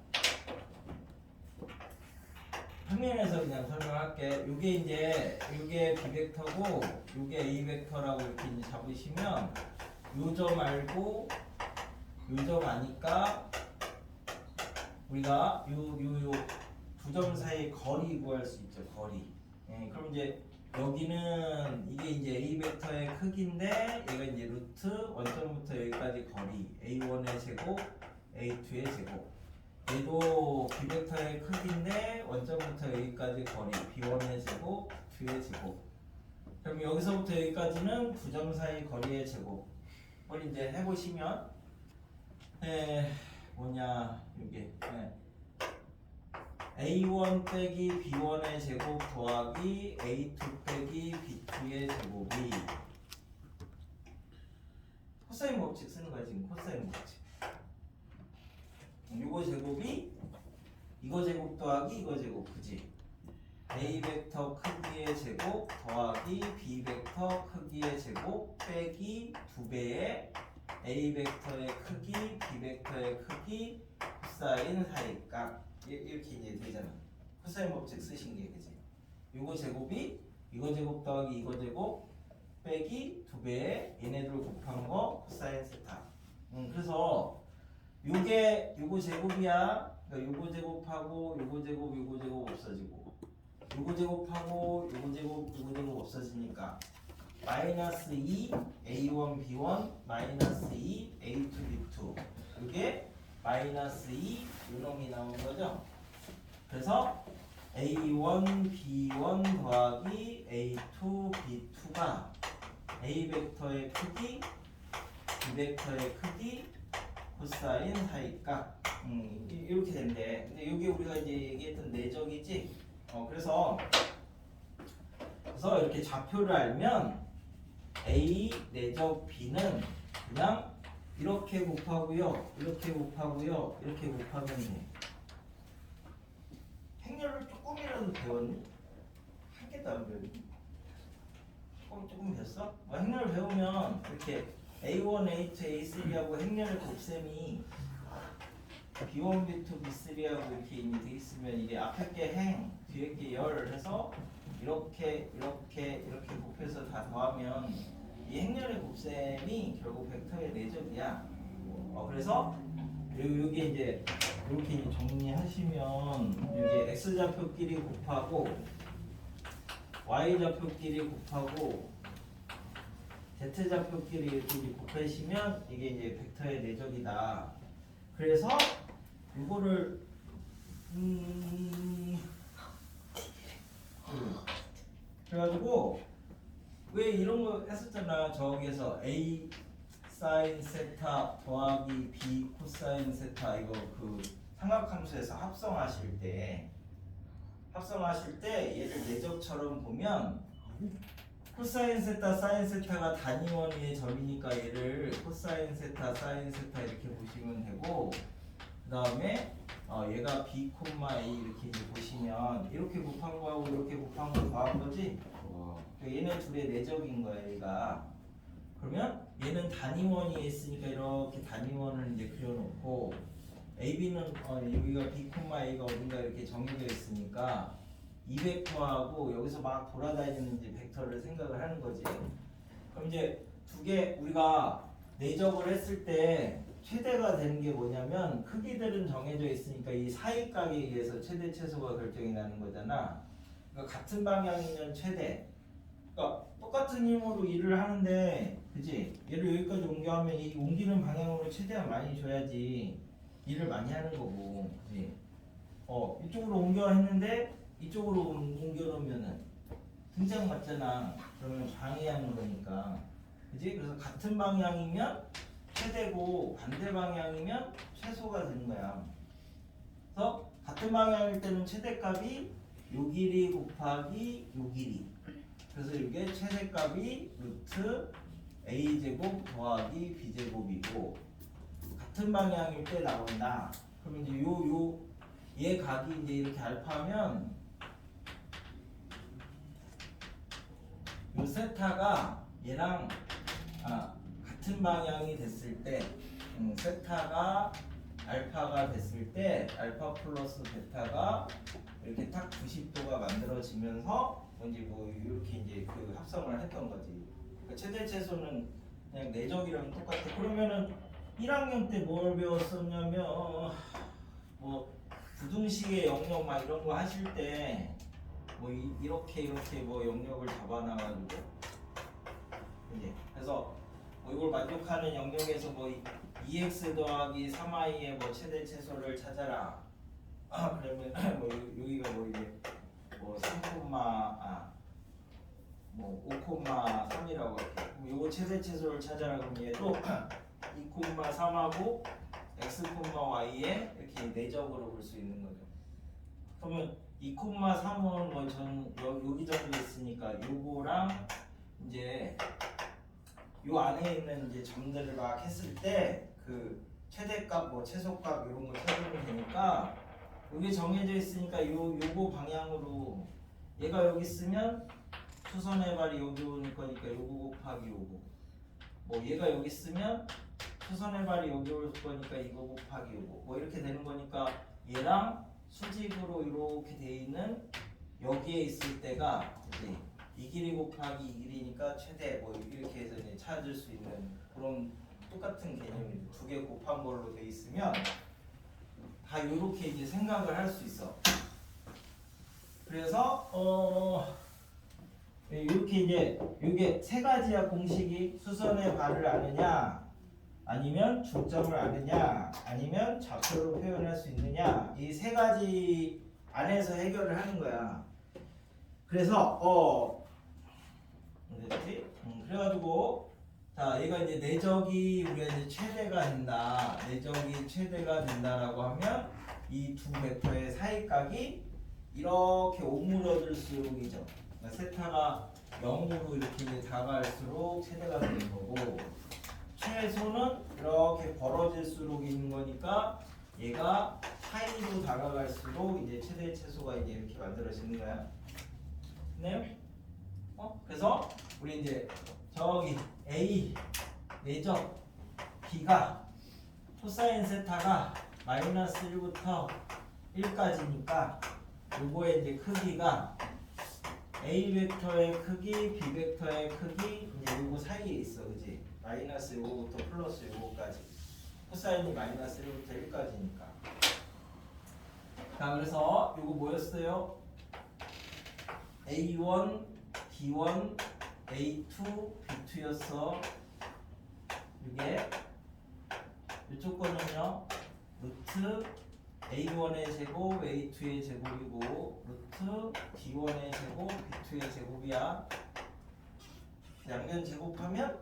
평면에서 그냥 설명할게. 요게 B 벡터고 요게 A 벡터라고 이렇게 이제 잡으시면 요 점 알고 요 점 아니까 우리가 요 두 점 사이 거리 구할 수 있죠. 거리. 그럼 이제 여기는 이게 이제 A 벡터의 크기인데 얘가 이제 루트 원점부터 여기까지 거리 A1의 제곱 A2의 제곱. 얘도 B 벡터의 크기인데 원점부터 여기까지 거리 B1의 제곱, B2의 제곱. 그럼 여기서부터 여기까지는 두 점 사이 거리의 제곱. 그걸 이제 해보시면 뭐냐 이게 A1 빼기 B1의 제곱 더하기 A2 빼기 B2의 제곱이 코사인 법칙 쓰는 거야 지금. 코사인 법칙. 요거 제곱이 이거 제곱 더하기 이거 제곱, 그지? A 벡터 크기의 제곱 더하기 B 벡터 크기의 제곱 빼기 2배의 A 벡터의 크기, B 벡터의 크기, 코사인 사이값. 이렇게 이제 되잖아. 코사인 법칙 쓰신 게, 그지? 요거 제곱이 이거 제곱 더하기 이거 제곱 빼기 2배의 얘네들 곱한 거 코사인 세타. 그래서 요거 제곱이야. 그러니까 요거 제곱하고 요거 제곱 요거 제곱 없어지고 요거 제곱하고 요거 제곱 없어지니까 마이너스 2 A1 B1 마이너스 2 A2 B2 이게 마이너스 2 요놈이 나온 거죠. 그래서 A1 B1 더하기 A2 B2가 A 벡터의 크기 B 벡터의 크기 코사인 사이값 이렇게 된대. 근데 이게 우리가 이제 얘기했던 내적이지. 그래서 이렇게 좌표를 알면 A 내적 B는 그냥 이렇게 곱하고요, 이렇게 곱하고요, 이렇게 곱하면 돼. 행렬을 조금이라도 배웠니? 한 개도 안 배웠니? 조금 배웠어? 행렬을 배우면 이렇게 A1, A2, A3하고 행렬의 곱셈이 B1, B2, B3하고 이렇게 돼 있으면 이게 앞에 게 행, 뒤에 게 열 해서 이렇게 곱해서 다 더하면 이 행렬의 곱셈이 결국 벡터의 내적이야. 그래서 여기 이제 이렇게 정리하시면 여기 x 좌표끼리 곱하고 y 좌표끼리 곱하고 z 좌표끼리 이렇게 곱하시면 이게 이제 벡터의 내적이다. 그래서 이거를 그래가지고 왜 이런 거 했었잖아. 저기에서 a 사인 세타 더하기 b 코사인 세타 이거 그 삼각함수에서 합성하실 때 얘를 내적처럼 보면 코사인 세타 사인 세타가 단위원위의 점이니까 얘를 코사인 세타 사인 세타 이렇게 보시면 되고, 그 다음에 얘가 b 콤마 a 이렇게 이제 보시면 이렇게 곱한 거하고 이렇게 곱한 거 더한 거지. 얘네 둘의 내적인 거야 얘가. 그러면 얘는 단위원이 있으니까 이렇게 단위원을 이제 그려놓고 AB는 여기가 B, A가 어딘가 이렇게 정해져 있으니까 이 벡터하고 여기서 막 돌아다니는 이제 벡터를 생각을 하는 거지. 그럼 이제 두 개 우리가 내적을 했을 때 최대가 되는 게 뭐냐면 크기들은 정해져 있으니까 이 사이각에 의해서 최대 최소가 결정이 나는 거잖아. 그러니까 같은 방향이면 최대. 그러니까 똑같은 힘으로 일을 하는데, 그지? 얘를 여기까지 옮겨하면 이 옮기는 방향으로 최대한 많이 줘야지 일을 많이 하는 거고, 그지? 이쪽으로 옮겨 했는데 이쪽으로 옮겨 놓으면은 등짝 맞잖아. 그러면 방해하는 거니까, 그지? 그래서 같은 방향이면 최대고 반대 방향이면 최소가 되는 거야. 그래서 같은 방향일 때는 최대값이 요 길이 곱하기 요 길이. 그래서 이게 최대값이 루트 a제곱 더하기 b제곱이고, 같은 방향일 때 나온다. 그러면 이제 얘 각이 이제 이렇게 알파면 요 세타가 얘랑 같은 방향이 됐을 때, 세타가 알파가 됐을 때 알파 플러스 베타가 이렇게 딱 90도가 만들어지면서 이제 뭐 이렇게 이제 그 합성을 했던 거지. 그러니까 최대 최소는 그냥 내적이랑 똑같아. 그러면은 1학년 때 뭘 배웠었냐면 뭐 부등식의 영역 막 이런 거 하실 때 뭐 이렇게 뭐 영역을 잡아놔가지고, 이제 그래서 뭐 이걸 만족하는 영역에서 뭐 2x 더하기 3i의 뭐 최대 최소를 찾아라. 그러면 뭐 여기가 뭐 이제 뭐 5,3이라고 할게. 요거 최대 최소를 찾아라. 그럼 얘도 2,3하고 x,y에 이렇게 내적으로 볼 수 있는 거죠. 그러면 2,3은 뭐 전 여기 정도 있으니까 요거랑 이제 요 안에 있는 이제 점들을 막 했을 때 그 최대값 뭐 최소값 이런 거 찾으면 되니까, 여기 정해져 있으니까 요거 방향으로 얘가 여기 있으면 수선의 발이 여기 오는 거니까 요거 곱하기 요거, 뭐 얘가 여기 있으면 수선의 발이 여기 올 거니까 이거 곱하기 요거, 뭐 이렇게 되는 거니까 얘랑 수직으로 이렇게 돼 있는 여기에 있을 때가 이제 이 길이 곱하기 이 길이니까 최대 뭐 이렇게 해서 이제 찾을 수 있는 그런 똑같은 개념이 두 개 곱한 걸로 돼 있으면 다 이렇게 이제 생각을 할 수 있어. 그래서 이렇게 이제 이게 세 가지야 공식이. 수선의 발을 아느냐, 아니면 중점을 아느냐, 아니면 좌표로 표현할 수 있느냐, 이 세 가지 안에서 해결을 하는 거야. 그래서 됐지? 그래가지고 자, 얘가 이제 내적이 우리가 이제 최대가 된다. 내적이 최대가 된다라고 하면 이 두 벡터의 사이각이 이렇게 오므러들수록이죠. 그러니까 세타가 0으로 이렇게 이제 다가갈수록 최대가 되는 거고, 최소는 이렇게 벌어질수록 있는 거니까 얘가 K로 다가갈수록 이제 최대 최소가 이제 이렇게 만들어지는 거야. 됐나요? 그래서 우리 이제 저기 A 내적 B가 코사인 세타가 마이너스 1부터 1까지니까 요거의 이제 크기가 A 벡터의 크기, B 벡터의 크기 이제 요거 사이에 있어, 그지? 마이너스 요거부터 플러스 요거까지. 코사인이 마이너스 1부터 1까지니까. 자, 그래서 요거 뭐였어요? A1, B1, A2, B2였어. 이게 이쪽 거는요 루트 A1의 제곱, A2의 제곱이고 루트 B1의 제곱, B2의 제곱이야. 양변 제곱하면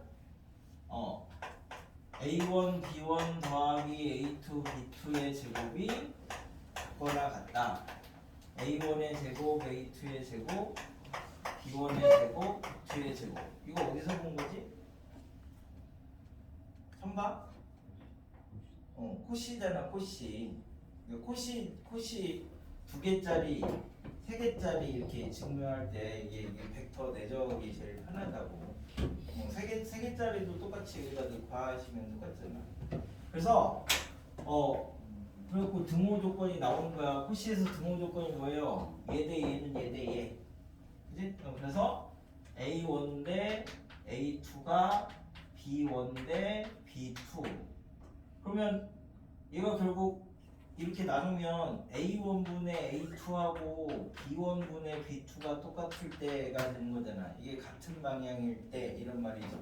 A1, B1 더하기 A2, B2의 제곱이 같거나 같다. A1의 제곱, A2의 제곱, B1의 제곱, B2의 제곱. 이거 어디서 본 거지? 처음 봐? 코시잖아, 코시. 코시 두 개짜리, 세 개짜리 이렇게 증명할 때 이게 벡터 내적이 제일 편하다고. 세 개짜리도 똑같이 여기다 넣고 하시면 똑같잖아. 그래서 그리고 등호 조건이 나오는 거야. 코시에서 등호 조건이 뭐예요? 얘 대 얘는 얘 대 얘. 그지? 그래서 A1 대 A2가 B1 대 B2. 그러면 얘가 결국 이렇게 나누면 A1분의 A2하고 B1분의 B2가 똑같을 때가 되는 거잖아. 이게 같은 방향일 때 이런 말이죠.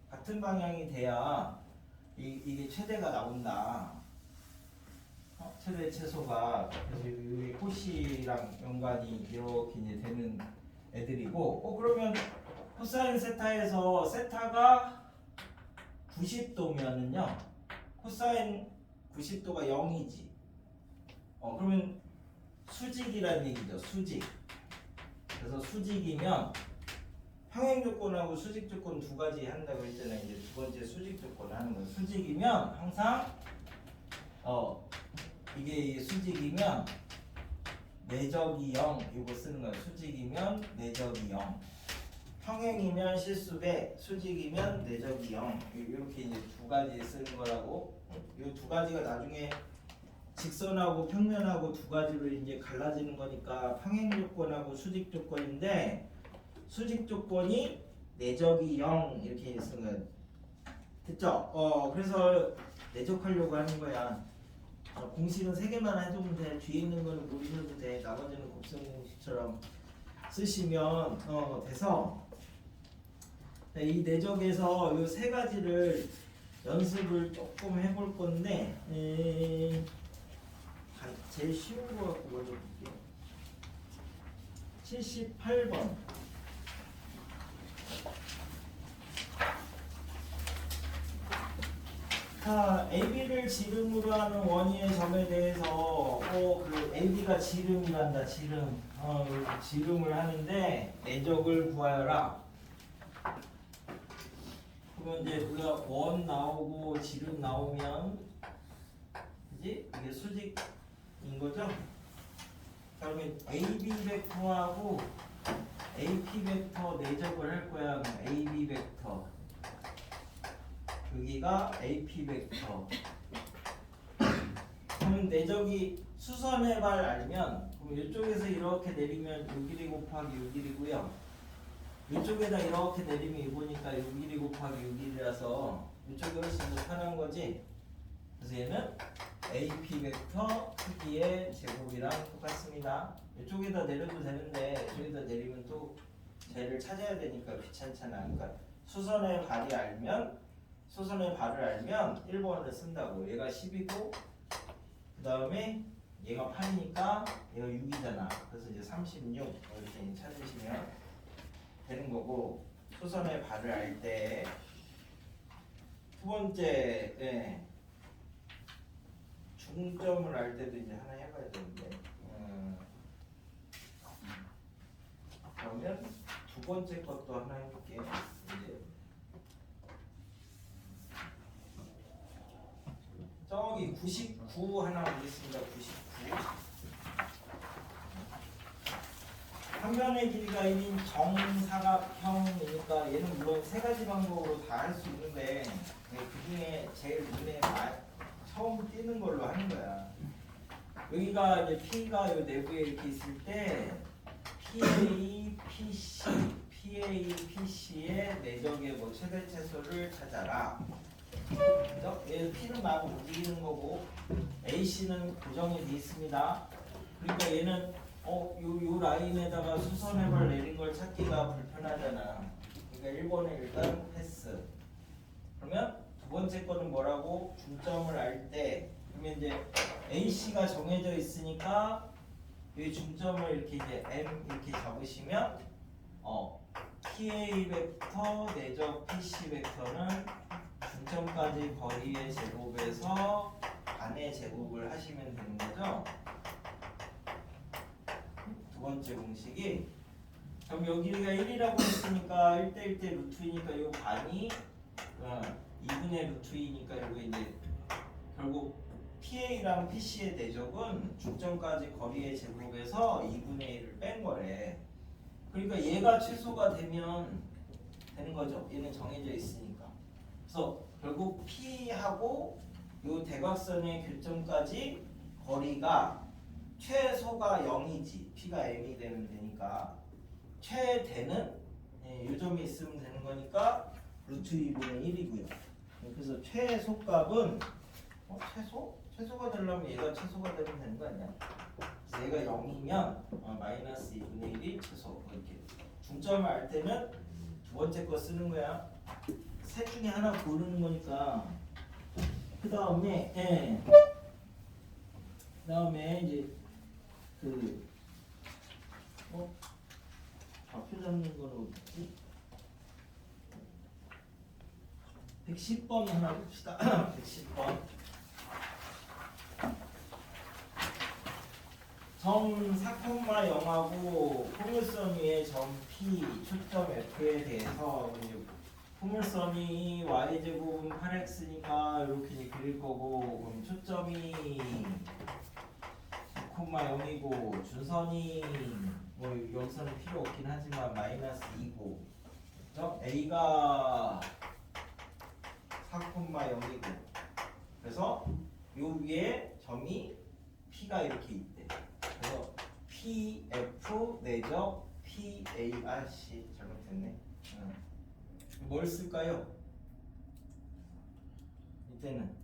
같은 방향이 돼야 이게 최대가 나온다. 최대 최소가. 그래서 여기 코시랑 연관이 이렇게 이제 되는 애들이고. 그러면 코사인 세타에서 세타가 90도면은요 코사인 90도가 0이지. 그러면 수직이라는 얘기죠. 수직. 그래서 수직이면 평행 조건하고 수직 조건 두 가지 한다고 했잖아요. 이제 두 번째 수직 조건 하는 거예요. 수직이면 항상 이게 수직이면 내적이 0 이거 쓰는 거예요. 수직이면 내적이 0. 평행이면 실수배, 수직이면 내적이 0. 이렇게 이제 두 가지 쓰는 거라고. 이 두 가지가 나중에 직선하고 평면하고 두 가지로 이제 갈라지는 거니까 평행 조건하고 수직 조건인데 수직 조건이 내적이 0 이렇게 쓰는 거예요. 됐죠? 그래서 내적하려고 하는 거야. 공식은 3개만 해두면 돼. 뒤에 있는 거는 모르셔도 돼. 나머지는 곱셈 공식처럼 쓰시면 돼서 이 내적에서 이 세 가지를 연습을 조금 해볼 건데 제일 쉬운 거 갖고 먼저 볼게요. 78번. 자, AB를 지름으로 하는 원위의 점에 대해서 그 AB가 지름이란다. 지름. 지름을 하는데 내적을 구하여라. 그러면 이제 우리가 원 나오고 지름 나오면 그지? 이게 수직인 거죠? 자, 그러면 AB 벡터하고 AP 벡터 내적을 할 거야. AB 벡터. 여기가 AP 벡터. 그럼 내적이 수선의 발 알면 그럼 이쪽에서 이렇게 내리면 요 길이 곱하기 요 길이고요. 이쪽에다 이렇게 내리면 이거니까 요 길이 곱하기 요 길이라서 이쪽이 훨씬 더 편한 거지. 그래서 얘는 AP 벡터 크기의 제곱이랑 똑같습니다. 이쪽에다 내려도 되는데 이쪽에다 내리면 또 쟤를 찾아야 되니까 귀찮잖아. 그러니까 수선의 발이 알면 수선의 발을 알면 1번을 쓴다고. 얘가 10이고 그 다음에 얘가 8이니까 얘가 6이잖아. 그래서 이제 36 이렇게 찾으시면 되는 거고. 수선의 발을 알 때 두 번째 중점을 알 때도 이제 하나 해봐야 되는데 그러면 두 번째 것도 하나 해볼게요. 이제 저기 99 하나 보겠습니다. 99. 한 면의 길이가 1인 정사각형이니까 얘는 물론 세 가지 방법으로 다 할 수 있는데 그 중에 제일 눈에 처음 띄는 걸로 하는 거야. 여기가 이제 P가 요 내부에 이렇게 있을 때 PA, PC의 내적의 뭐 최대 최소를 찾아라. 그죠? 얘 P는 막 움직이는 거고 AC는 고정이 돼 있습니다. 그러니까 얘는 요 라인에다가 수선해발 내린 걸 찾기가 불편하잖아. 그러니까 1번에 일단 패스. 그러면 두 번째 거는 뭐라고? 중점을 알 때 그러면 이제 AC가 정해져 있으니까 이 중점을 이렇게 이제 M 이렇게 잡으시면 PA 벡터 내적 PC 벡터는 중점까지 거리의 제곱에서 반의 제곱을 하시면 되는 거죠. 두 번째 공식이 그럼 여기가 1이라고 했으니까 1대 1대 루트이니까 이 반이 2분의 루트이니까 이거 이제 결국 PA랑 PC의 대적은 중점까지 거리의 제곱에서 2분의 1을 뺀 거래. 그러니까 얘가 최소가 되면 되는 거죠. 얘는 정해져 있으니까. 그래서 결국 P하고 이 대각선의 교점까지 거리가 최소가 0이지. P가 M이 되면 되니까 최대는 이 점이 있으면 되는 거니까 루트 2분의 1이고요. 그래서 최소값은 최소가 되려면 얘가 최소가 되면 되는 거 아니야? 그래서 얘가 0이면 마이너스 2분의 1이 최소. 이렇게 중점을 알 때는 두 번째 거 쓰는 거야. 셋 중에 하나 고르는 거니까 그 다음에 이제 좌표 잡는 거는 어디지? 110번 하나 봅시다. 110번. 점 4,0하고 포물선 위에 점 P, 초점 F에 대해서 이제 포물선이 y제곱은 8x니까 이렇게 이제 그릴 거고 그럼 초점이 4,0이고 준선이 뭐 여기서는 필요 없긴 하지만 마이너스 2고 그죠? A가 4,0이고 그래서 요 위에 점이 P가 이렇게 있대. 그래서 PF 내적 PA 잘못했네. 뭘 쓸까요? 이때는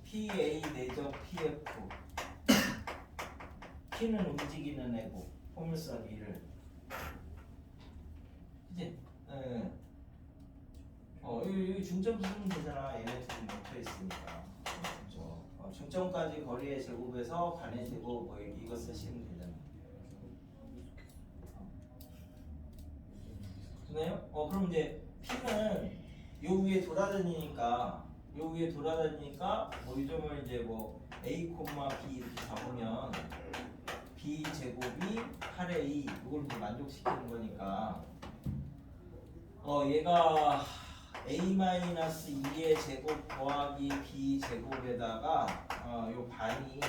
PA 내적 PF P는 움직이는 애고 포물선 위를 그치? 여기 중점 쓰면 되잖아. 얘네 둘이 뭉쳐 있으니까 중점까지 거리의 제곱에서 반의 제곱 뭐 이거 쓰시면 되잖아. 되나요? 그럼 이제 P는 요 위에 돌아다니니까 뭐 이 점을 이제 뭐 A, B 이렇게 잡으면 B 제곱이 8A 이걸 이제 만족시키는 거니까 얘가 A-2의 제곱 더하기 B 제곱에다가 요 반이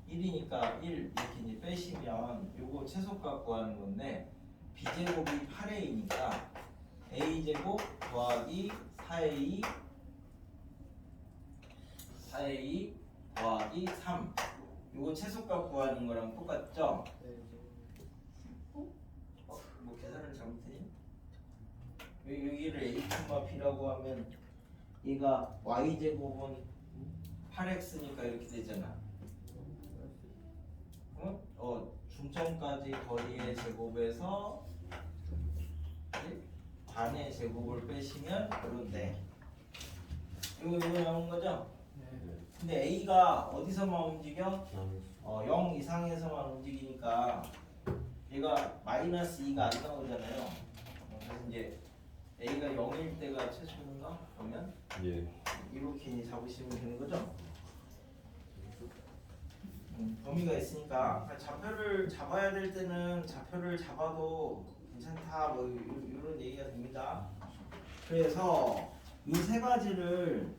1이니까 1 이렇게 이제 빼시면 요거 최소값 구하는 건데 B 제곱이 8A니까 A 제곱 더하기 4A 더하기 3 요거 최소값 구하는 거랑 똑같죠? 뭐 계산을 잘못했니? 여기를 A, P라고 하면 얘가 Y제곱은 8X니까 이렇게 되잖아. 중점까지 거리의 제곱에서 반의 제곱을 빼시면 그런데 이거 나온 거죠? 근데 A가 어디서만 움직여? 0 이상에서만 움직이니까 얘가 마이너스 2가 안 나오잖아요. 그래서 이제 A가 0일 때가 최소인가? 그러면 이렇게 잡으시면 되는 거죠? 범위가 있으니까 좌표를 잡아야 될 때는 좌표를 잡아도 괜찮다 뭐 이런 얘기가 됩니다. 그래서 이 세 가지를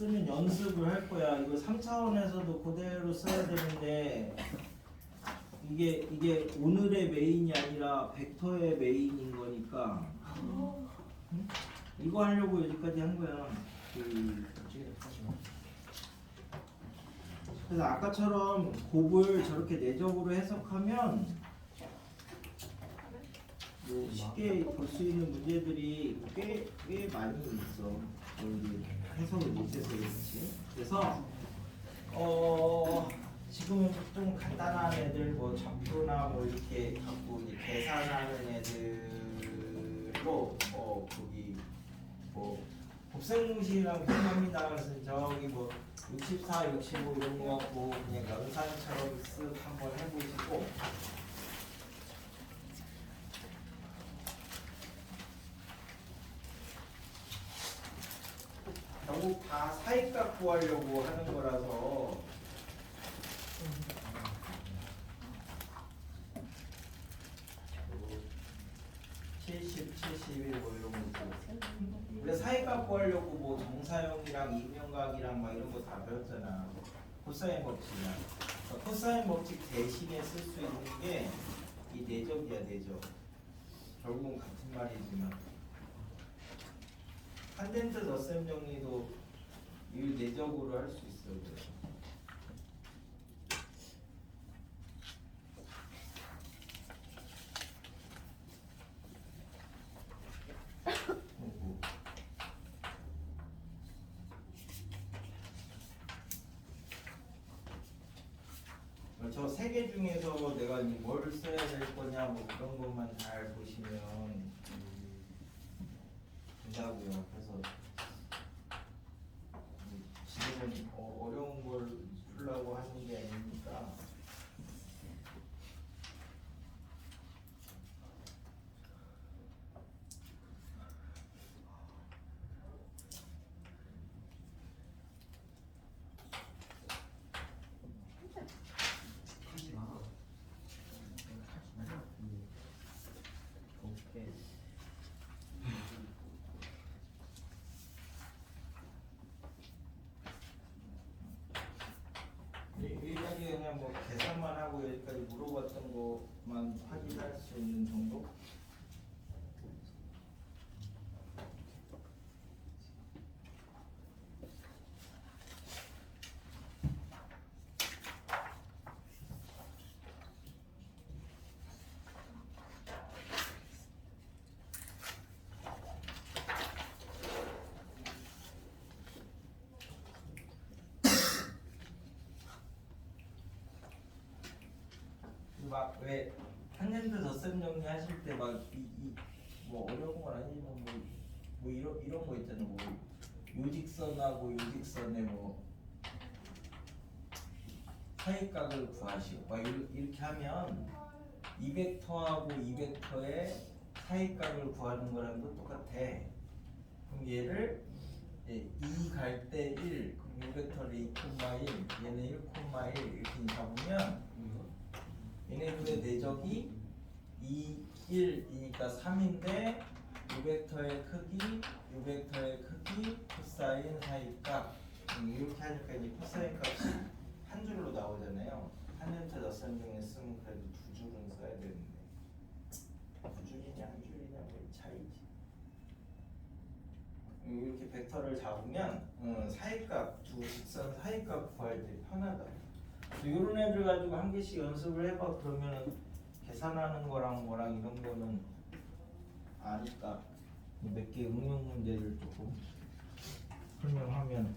쓰는 연습을 할 거야. 이거 3차원에서도 그대로 써야 되는데 이게 오늘의 메인이 아니라 벡터의 메인인 거니까 응? 이거 하려고 여기까지 한 거야. 그래서 아까처럼 곱을 저렇게 내적으로 해석하면 뭐 쉽게 볼 수 있는 문제들이 꽤 많이 있어. 여기 해석을 못해서 그렇지. 그래서 지금은 좀 간단한 애들 뭐 좌표나 뭐 이렇게 갖고 이제 계산하는 애들로 거기 뭐 곱셈공식이랑 비슷합니다. 그래서 저기 뭐 64, 65 이런 거 갖고 그냥 연산처럼 쓱 한번 해보시고 결국 다 사이값 구하려고 하는 거라서 70, 71 뭐 이런 거 있고 우리가 사이값 구하려고 뭐 정사형이랑 이면각이랑 막 이런 거 다 배웠잖아. 코사인 법칙이랑 코사인 법칙 대신에 쓸 수 있는 게 이 내적이야. 내적 결국은 같은 말이지만 탄젠트 덧셈 정리도 이 내적으로 할 수 있어. 그래서. 저 세 개 중에서 내가 뭘 써야 될 거냐 뭐 그런 것만 잘 보시면 된다고요. 그래서 지금은 어려운 걸 풀려고 하는 게 아니니까 여기까지 그냥 뭐 계산만 하고 여기까지 물어봤던 것만 확인할 수 있는 정도? 막 왜 탄젠트 덧셈 정리 하실 때 막 뭐 어려운 건 아니지만 뭐 이런 거 있잖아. 뭐 요직선하고 요직선에 뭐 사이각을 구하시오. 막 이렇게 하면 이 벡터하고 이 벡터의 사이각을 구하는 거랑 똑같아. 그럼 얘를 2 갈 때 1, 그럼 이 벡터를 2,1, 얘는 1,1 이렇게 잡으면 얘네들의 내적이 2, 1이니까 3인데 이 벡터의 크기, 이 벡터의 크기, 코사인 사이값 이렇게 하니까 이제 코사인 값이 한 줄로 나오잖아요. 탄젠트 덧셈 중에 쓰면 그래도 두 줄은 써야 되는데 두 줄이냐 한 줄이냐 뭐 차이지. 이렇게 벡터를 잡으면 사이값, 두 직선 사이값 구할 때 편하다. 이런 애들 가지고 한 개씩 연습을 해봐. 그러면 계산하는 거랑 뭐랑 이런 거는 아니까 몇 개 응용 문제를 조금 설명하면